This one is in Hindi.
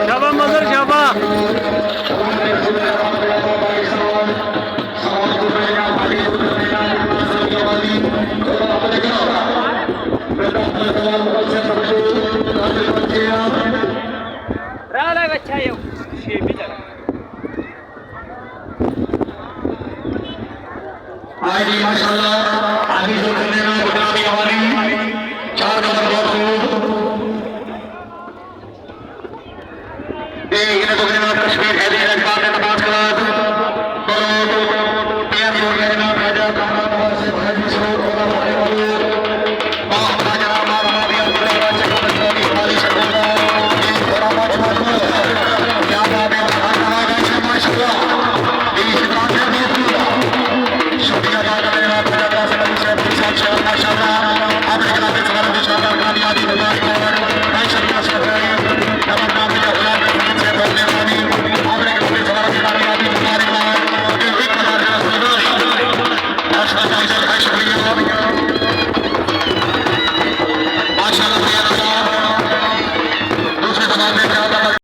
शाबा मजर शाबा राला अच्छा है शेबी जरा आज माशाल्लाह आगे जो करने में गुलाबी हमारी 4 नंबर बॉल ये तो करने में कश्मीर है दे रखा है पांच क्लास तो पेयर हो गए ना राजा कामरा से भाई छोड़ होगा हमारे वाले राजा हमारा भी अपने राजा को बचाने वाली शर्मा ये थोड़ा बहुत क्या बात है राजा माशाल्लाह इस बात में शुक्रिया अदा करने वाला माशाल्लाह अब